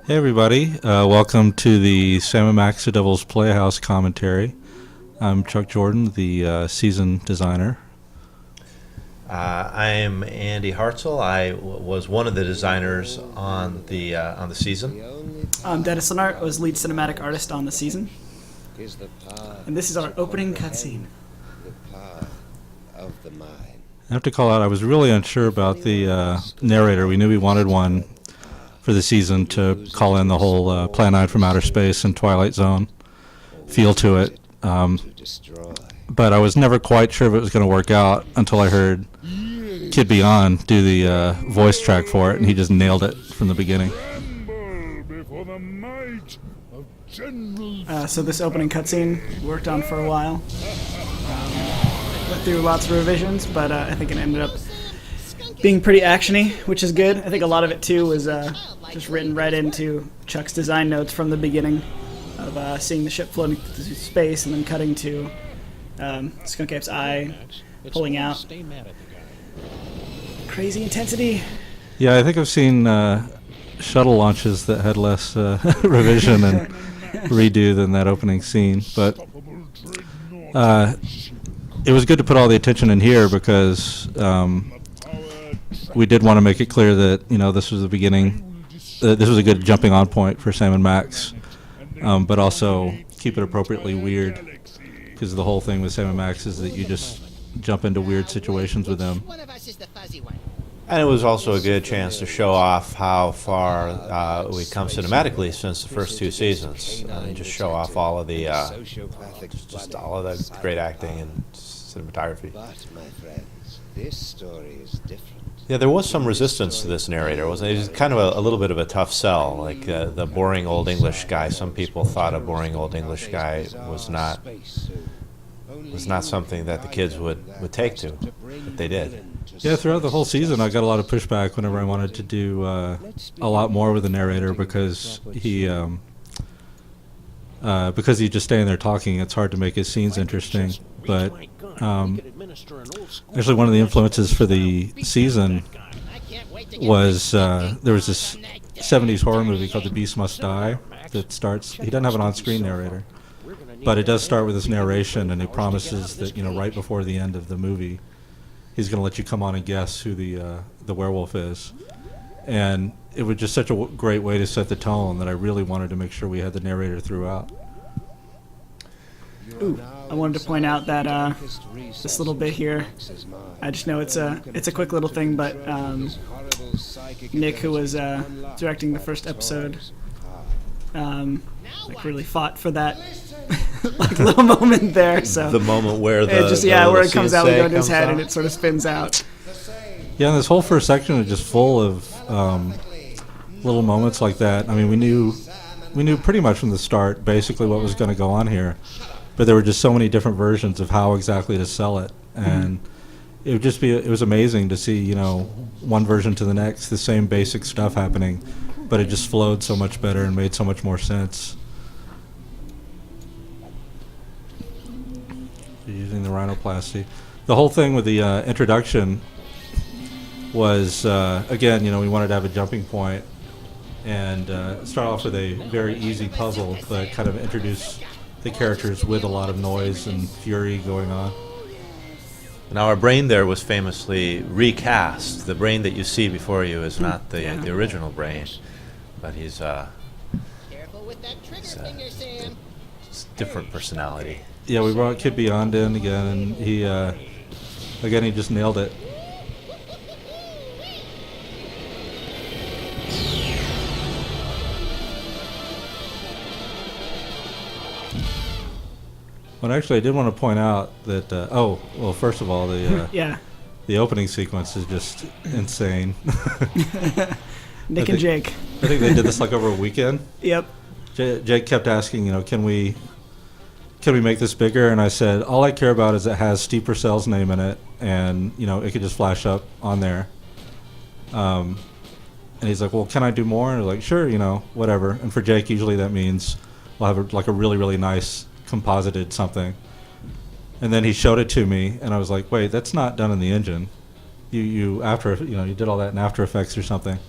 Hey everybody, welcome to the Sam and Max the Devil's Playhouse commentary. I'm Chuck Jordan, the season designer. I'm Andy Hartzell. Was one of the designers on the season. I'm Dennis Lennart. I was lead cinematic artist on the season. And this is our opening cutscene. I have to call out, I was really unsure about the narrator. We knew we wanted one for the season to call in the whole Plan 9 from Outer Space and Twilight Zone feel to it. But I was never quite sure if it was going to work out until I heard Kid Beyond do the voice track for it, and he just nailed it from the beginning. So this opening cutscene worked on for a while. Went through lots of revisions, but I think it ended up being pretty actiony, which is good. I think a lot of it too was just written right into Chuck's design notes from the beginning of seeing the ship floating through space and then cutting to Skunk Ape's eye pulling out. Crazy intensity. Yeah, I think I've seen shuttle launches that had less revision and redo than that opening scene, but it was good to put all the attention in here because we did want to make it clear that this was the beginning. This was a good jumping on point for Sam and Max, but also keep it appropriately weird, because the whole thing with Sam and Max is that you just jump into weird situations with them. And it was also a good chance to show off how far we've come cinematically since the first two seasons, and just show off all of the just all of the great acting and cinematography. But, my friends, this story is different. Yeah, there was some resistance to this narrator, wasn't it? It was kind of a little bit of a tough sell, like the boring old English guy. Some people thought a boring old English guy was not something that the kids would take to, but they did. Yeah, throughout the whole season, I got a lot of pushback whenever I wanted to do a lot more with the narrator because he's just staying there talking. It's hard to make his scenes interesting. But actually, one of the influences for the season was there was this 70s horror movie called The Beast Must Die that starts. He doesn't have an on-screen narrator, but it does start with this narration, and he promises that right before the end of the movie, he's going to let you come on and guess who the werewolf is. And it was just such a great way to set the tone that I really wanted to make sure we had the narrator throughout. Ooh, I wanted to point out that this little bit here, I just know it's a quick little thing, but Nick, who was directing the first episode, really fought for that little moment there. So the moment where where it comes out, we go into his head, out. and it sort of spins out. Yeah, and this whole first section is just full of little moments like that. I mean, we knew pretty much from the start basically what was going to go on here, but there were just so many different versions of how exactly to sell it, and it was amazing to see one version to the next, the same basic stuff happening, but it just flowed so much better and made so much more sense. Using the rhinoplasty. The whole thing with the introduction was, again, we wanted to have a jumping point and start off with a very easy puzzle, but kind of introduce the characters with a lot of noise and fury going on. Now, our brain there was famously recast. The brain that you see before you is not the original brain, but he's Careful with that trigger finger, Sam. different personality. Yeah, we brought Kid Beyond in again, and he just nailed it. But actually, I did want to point out that, first of all, the opening sequence is just insane. Nick and Jake. I think they did this over a weekend. Yep. Jake kept asking, can we make this bigger? And I said, all I care about is it has Steve Purcell's name in it, and it could just flash up on there. And he's like, well, can I do more? And I was like, sure, whatever. And for Jake, usually that means we'll have a really, really nice composited something. And then he showed it to me, and I was like, wait, that's not done in the engine. You did all that in After Effects or something.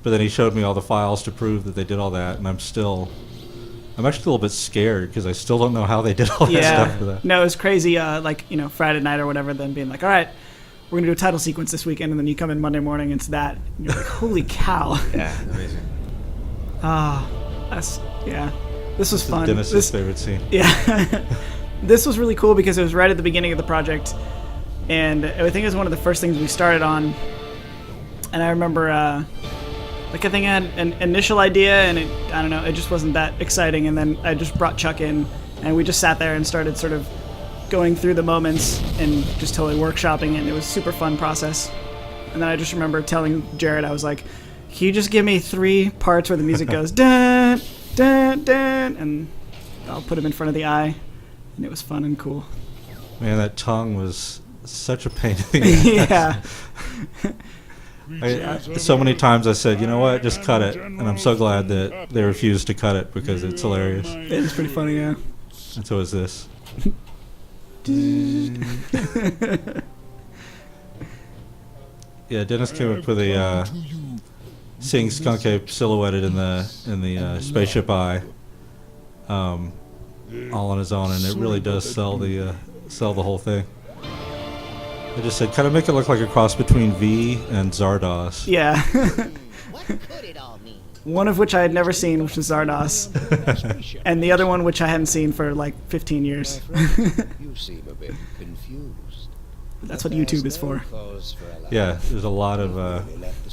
But then he showed me all the files to prove that they did all that, and I'm actually a little bit scared because I still don't know how they did all that stuff for that. No, it was crazy. Like, you know, Friday night or whatever, then being like, all right, we're going to do a title sequence this weekend, and then you come in Monday morning, and it's that. And you're like, holy cow. Yeah, amazing. This was fun. Dennis's favorite scene. Yeah. This was really cool because it was right at the beginning of the project, and I think it was one of the first things we started on. And I remember, I think I had an initial idea, and I don't know, it just wasn't that exciting. And then I just brought Chuck in, and we just sat there and started sort of going through the moments and just totally workshopping it. And it was a super fun process. And then I just remember telling Jared, I was like, can you just give me 3 parts where the music goes dun, dun, dun, and I'll put him in front of the eye. And it was fun and cool. Man, that tongue was such a pain in the ass. Yeah. So many times I said, you know what, just cut it. And I'm so glad that they refused to cut it because it's hilarious. It's pretty funny, yeah. And so is this. Yeah, Dennis came up with a seeing Skunk Ape silhouetted in the spaceship eye, all on his own, and it really does sell the whole thing. I just said, kind of make it look like a cross between V and Zardoz. Yeah. What could it all mean? One of which I had never seen, which was Zardoz. And the other one, which I hadn't seen for like 15 years. You seem a bit confused. That's what YouTube is for. Yeah, there's a lot of...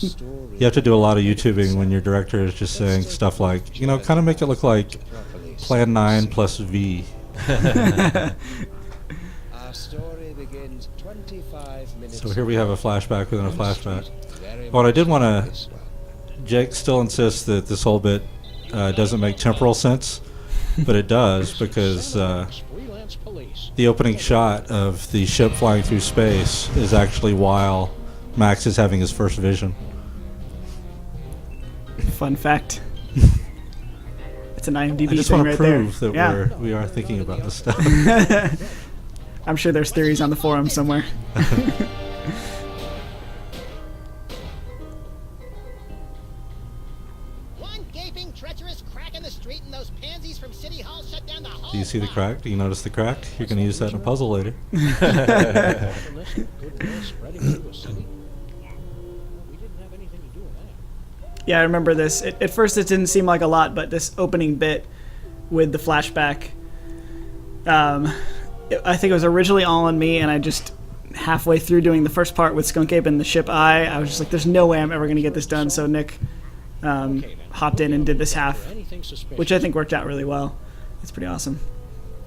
you have to do a lot of YouTubing when your director is just saying stuff like, you know, kind of make it look like Plan 9 plus V. Our story begins 25 minutes. So here we have a flashback within a flashback. But I did want to... Jake still insists that this whole bit doesn't make temporal sense, but it does because the opening shot of the ship flying through space is actually while Max is having his first vision. Fun fact. It's an IMDb I just thing want to right prove there. that we are thinking about this stuff. I'm sure there's theories on the forum somewhere. One gaping, treacherous crack in the street, and those pansies from City Hall shut down the whole Do you see the block. crack? Do you notice the crack? You're going to use that in a puzzle later. Yeah, I remember this. At first it didn't seem like a lot, but this opening bit with the flashback, I think it was originally all on me, and I just halfway through doing the first part with Skunk Ape and the ship eye, I was just like, there's no way I'm ever going to get this done. So Nick hopped in and did this half, which I think worked out really well. It's pretty awesome.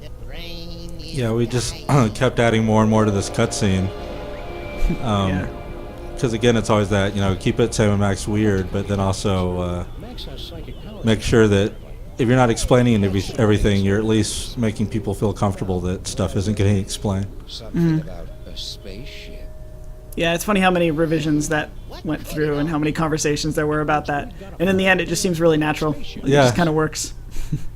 The brain is Yeah, we just kept adding more and more to this cutscene. Yeah. Because again, it's always that, you know, keep it Sam and Max weird, but then also make sure that if you're not explaining everything, you're at least making people feel comfortable that stuff isn't getting explained. Something about a spaceship. Yeah, it's funny how many revisions that went through and how many conversations there were about that. And in the end, it just seems really natural. It Yeah. just kind of works.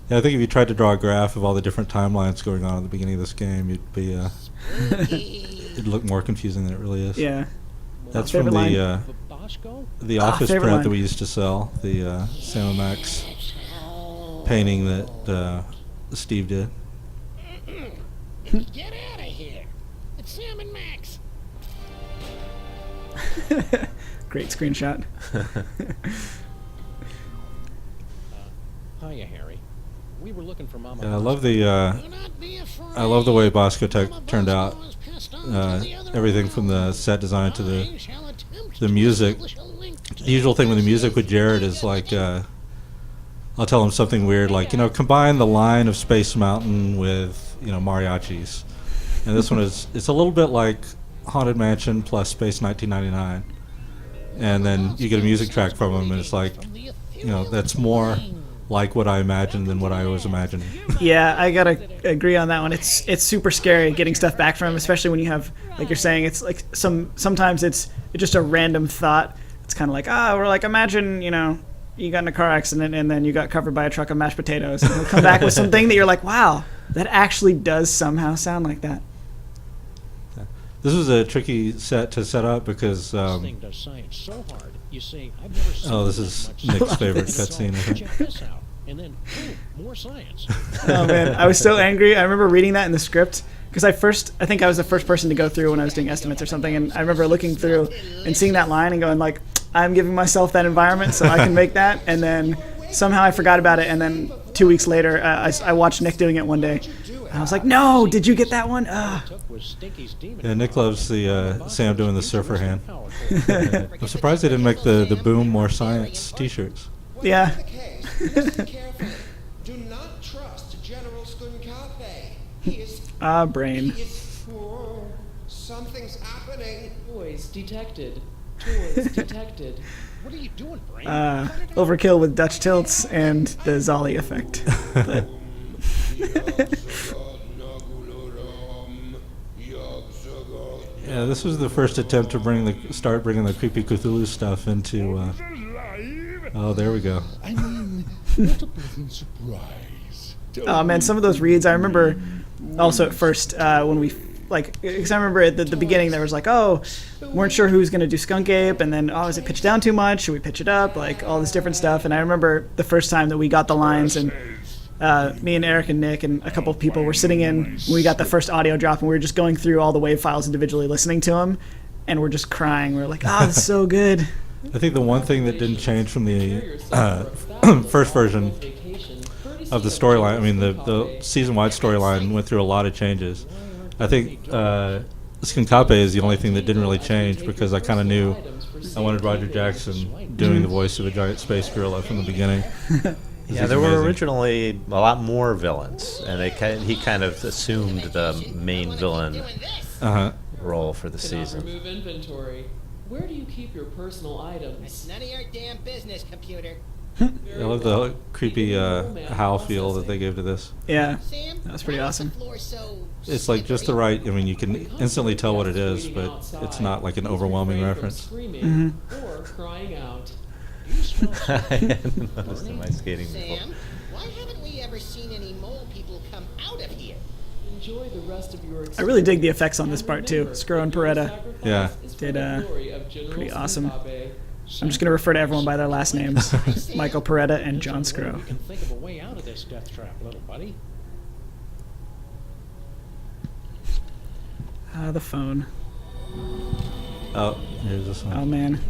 Yeah, I think if you tried to draw a graph of all the different timelines going on at the beginning of this game, you'd be it'd look more confusing than it really is. Yeah. That's Favorite from line? the office favorite print line. that we used to sell, the Sam and Max painting that Steve did. Get out of here! It's Sam and Max. Great screenshot. Hiya, Harry. We were looking for Mama. Yeah, I love the Do not be afraid. I love the way Bosco Tech Mama turned out. Bosco has passed on to the other Everything from the world. set design to I shall attempt the to music. establish a link to The usual thing with the music with Jared is like I'll tell him something weird like, you know, combine the line of Space Mountain with, you know, mariachis. And this one it's a little bit like Haunted Mansion plus Space 1999. And then you get a music track from him and it's like, you know, that's more like what I imagined than what I was imagining. Yeah, I gotta agree on that one. It's super scary getting stuff back from him, especially when you have, like you're saying, it's like sometimes it's just a random thought. It's kind of like, we're like, imagine, you know, you got in a car accident and then you got covered by a truck of mashed potatoes. And he'll come back with something that you're like, wow, that actually does somehow sound like that. This was a tricky set to set up because This thing does science so hard. You see, I've never seen oh, this is Nick's favorite this. cutscene. I think. Check this out. And then, boom, more science. Oh man, I was so angry. I remember reading that in the script because I think I was the first person to go through when I was doing estimates or something, and I remember looking through and seeing that line and going like, I'm giving myself that environment so I can make that, and then somehow I forgot about it, and then 2 weeks later I watched Nick doing it one day, and I was like, no, did you get that one? Yeah, Nick loves the Sam doing the surfer hand. I'm surprised they didn't make the Boom More Science T-shirts. Yeah. Listen carefully. Do not trust General Skunkafe. He is. Brain. He is. Oh, something's happening. Toys detected. Toys detected. What are you doing, Brain? Overkill with Dutch tilts and the Zolly effect. But Yeah, this was the first attempt to start bringing the creepy Cthulhu stuff into. Oh, there we go. I mean, what a pleasant surprise. oh man, some of those reads I remember also at first when we because I remember at the beginning there was like, oh, weren't sure who's gonna do Skunk Ape, and then is it pitched down too much? Should we pitch it up? Like all this different stuff. And I remember the first time that we got the lines, and me and Eric and Nick and a couple of people were sitting in when we got the first audio drop, and we were just going through all the wave files individually, listening to them, and we're just crying. We're like, this is so good. I think the one thing that didn't change from the first version of the storyline, I mean the season-wide storyline went through a lot of changes. I think Skunkape is the only thing that didn't really change because I kind of knew I wanted Roger Jackson doing the voice of a giant space gorilla from the beginning. Yeah, there were originally a lot more villains, and he kind of assumed the main villain role for the season. Remove inventory. Where do you keep your personal items? It's none of your damn business, computer. I love the creepy howl feel that they gave to this. Yeah, Sam, that was pretty why is the awesome. floor so It's like just the right. I mean, you can instantly tell what it is, but it's not like an overwhelming Refrain from reference. Screaming or crying out. You smell I hadn't noticed in my skating before. Sam, why haven't we ever seen any mole people come out of here? Enjoy the rest of your I really dig the effects on this part too. Scro and Peretta Yeah. did pretty awesome. I'm just gonna refer to everyone by their last names: Michael Peretta and John Scro. You can think of a way out of this death trap, little buddy. The phone. Oh, here's this one. Oh man.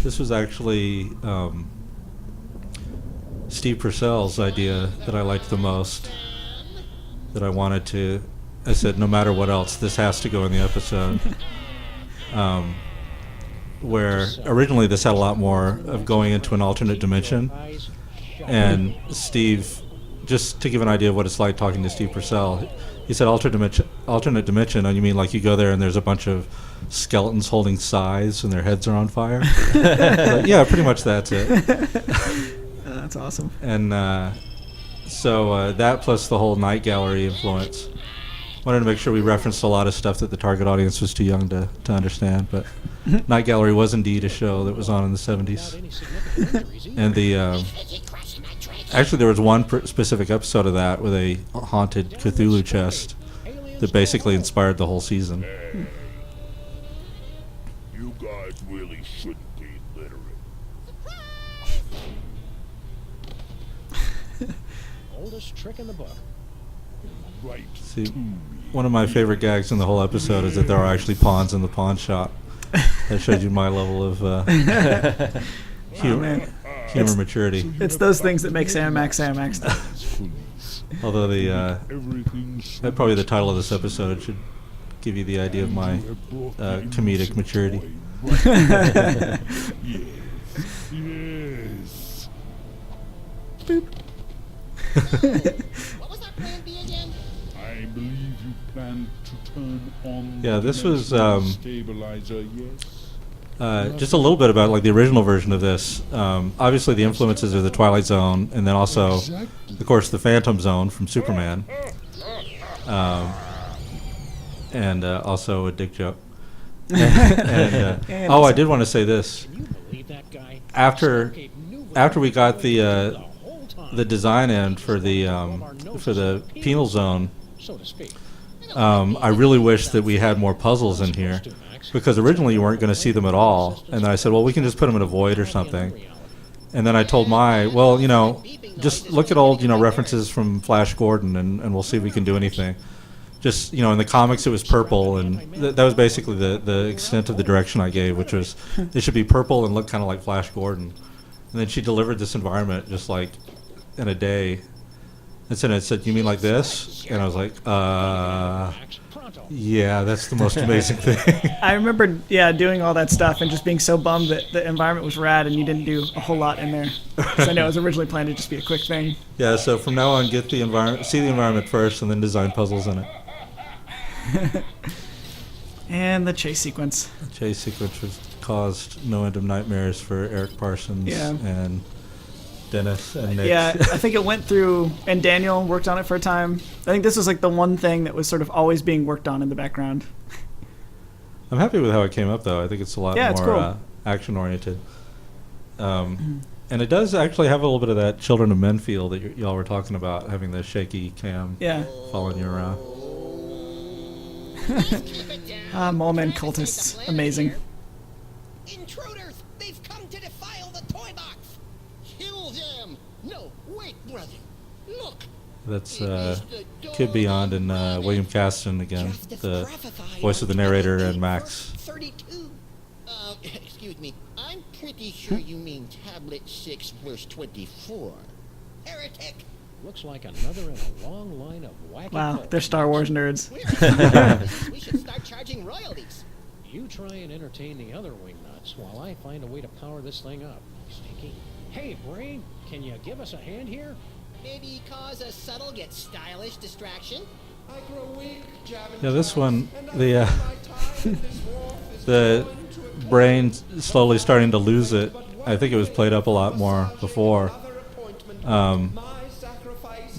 This was actually Steve Purcell's idea that I liked the most. That I wanted to. I said, no matter what else, this has to go in the episode. Where originally this had a lot more of going into an alternate dimension, and Steve, just to give an idea of what it's like talking to Steve Purcell, he said alternate dimension, and you mean like you go there and there's a bunch of skeletons holding scythes and their heads are on fire? Like, yeah, pretty much that's it. That's awesome. And so that plus the whole Night Gallery influence. Wanted to make sure we referenced a lot of stuff that the target audience was too young to understand, but Night Gallery was indeed a show that was on in the 70s. And the actually there was one specific episode of that with a haunted Cthulhu chest that basically inspired the whole season. You guys really shouldn't be literate. Oldest trick in the book. Right. See, one of my favorite gags in the whole episode is that there are actually pawns in the pawn shop. That showed you my level of humor maturity. It's those things that make Sam Max Sam Max. Although Everything's probably the title of this episode should give you the idea of my comedic maturity. Yes. What was our plan B again? I believe you plan to turn on Yeah, the this was stabilizer, yes? just a little bit about like the original version of this. Obviously, the influences are the Twilight Zone, and then also, of course, the Phantom Zone from Superman, and also a dick joke. And, I did want to say this. Can you believe that guy? After we got the whole time, design end for the penal zone, so to speak. I really wish that we had more puzzles in here, because originally you weren't going to see them at all. And then I said, well, we can just put them in a void or something. And then I told Mai, well, just look at old, references from Flash Gordon, and we'll see if we can do anything. Just, in the comics it was purple, and that was basically the extent of the direction I gave, which was it should be purple and look kind of like Flash Gordon. And then she delivered this environment just like in a day. And then it said, you mean like this? And I was like, yeah, that's the most amazing thing. I remember, doing all that stuff and just being so bummed that the environment was rad and you didn't do a whole lot in there. Because I know it was originally planned to just be a quick thing. Yeah, so from now on, see the environment first, and then design puzzles in it. And the chase sequence. The chase sequence was caused no end of nightmares for Eric Parsons and Dennis and Nick. Yeah, I think it went through, and Daniel worked on it for a time. I think this was like the one thing that was sort of always being worked on in the background. I'm happy with how it came up, though. I think it's a lot more cool. action-oriented. And it does actually have a little bit of that Children of Men feel that y'all were talking about, having the shaky cam following you around. Mole Men cultists. Amazing. Intruders! They've come to defile the toy box! Kill them! No, wait, brother. Look! That's Kid Beyond and William Caston again, the voice of the narrator and Max. 32. Excuse me. I'm pretty sure you mean tablet 6 verse 24. Heretic! Looks like another in a long line of wacky Wow, cults. they're Star Wars nerds. We should start charging royalties. You try and entertain the other wingnuts while I find a way to power this thing up. Stinky. Hey, Brain, can you give us a hand here? Maybe cause a subtle yet stylish distraction? I grow weak, jabbing Yeah, this time, one, and the my time in this war is the going to a brain slowly starting to lose it. I think it was played up a lot more before.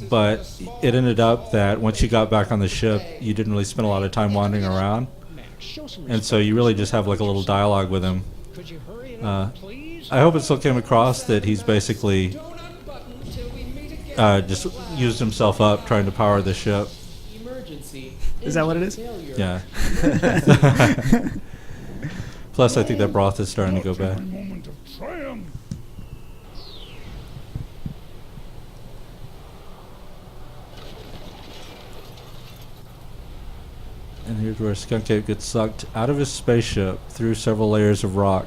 But it ended up that once you got back on the ship, you didn't really spend a lot of time wandering around. And so you really just have like a little dialogue with him. Could you hurry it up, please? I hope it still came across that he's basically just used himself up trying to power the ship. Emergency. Is that what it is? Failure. Yeah. Plus, I think that broth is starting to go bad. Moment of triumph. And here's where Skunk Ape gets sucked out of his spaceship through several layers of rock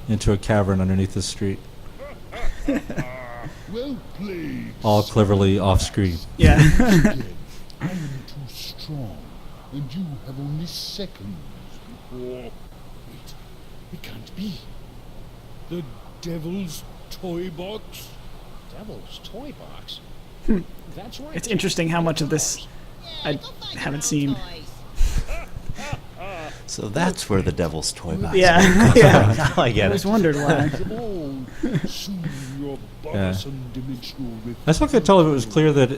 into a cavern underneath the street. Well played. All cleverly off-screen. Yeah. I am too strong, and you have only seconds before. Wait, it can't be. The devil's toy box? Devil's toy box. That's right. It's interesting how much of this I haven't seen. So that's where the devil's toy box. Yeah, yeah. Now I I get always it. wondered why. Soon your bothersome dimensional I still can't tell if it was clear that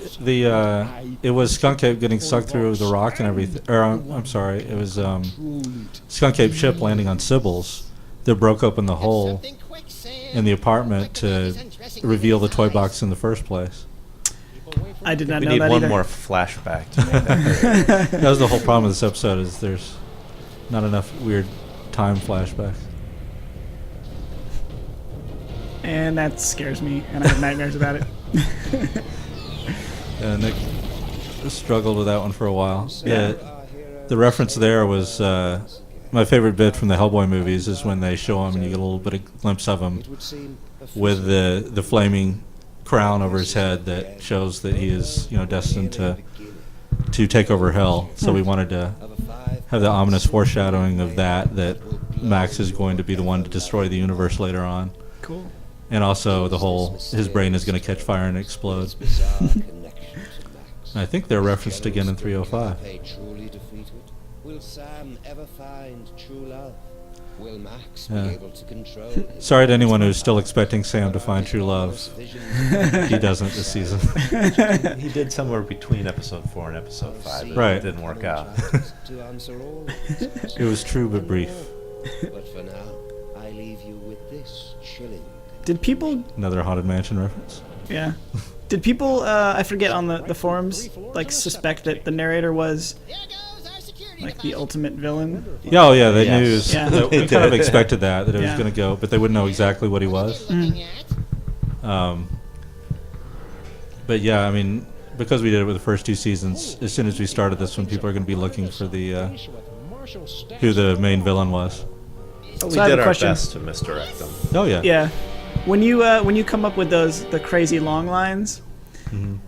it was Skunk Ape getting sucked through the rock and everything. Or I'm sorry, it was Skunk Ape's ship landing on Sybil's that broke open the hole Something quick, Sam. in the apartment to reveal the toy box in the first place. I did not We know need that one either. more flashback to make that. That was the whole problem with this episode, is there's not enough weird time flashbacks. And that scares me, and I have nightmares about it. Nick struggled with that one for a while. Yeah. The reference there was my favorite bit from the Hellboy movies is when they show him and you get a little bit of glimpse of him with the flaming crown over his head that shows that he is, destined to take over hell. So we wanted to have the ominous foreshadowing of that Max is going to be the one to destroy the universe later on. Cool. And also the whole, his brain is going to catch fire and explode. I think they're referenced again in 305. Truly defeated? Will Sam ever find true love? Will Max Yeah. be able to control his Sorry to anyone who's still expecting Sam to find true love. visions? He doesn't this season. He did somewhere between episode 4 and episode 5, but Right. it didn't work out. To answer all these questions. It was true but brief. But for now, I leave you with this chilling. Did people? Another Haunted Mansion reference. Yeah. Did people, I forget, on the forums, like, suspect that the narrator was, There goes our security like, the deposit. ultimate villain? Yeah, oh yeah, they knew. Yes. Yeah. That we kind of expected that it was Yeah. going to go, but they wouldn't know exactly what he was. Looking at. But yeah, I mean, because we did it with the first 2 seasons, as soon as we started this one, people are going to be looking for the who the main villain was. But So I have we did a our question. best to misdirect them. Oh yeah. Yeah. When you come up with the crazy long lines, Mhm.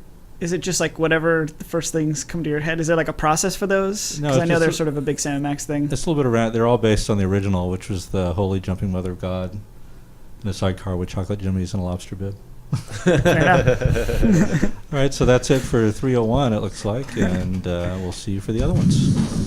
is it just like whatever the first things come to your head? Is there like a process for those? No, Because I it's know just they're a- sort of a big Sam Max thing. It's a little bit around. They're all based on the original, which was the Holy Jumping Mother of God, in a sidecar with chocolate jimmies and a lobster bib. Fair enough. All right, so that's it for 301. It looks like, and we'll see you for the other ones.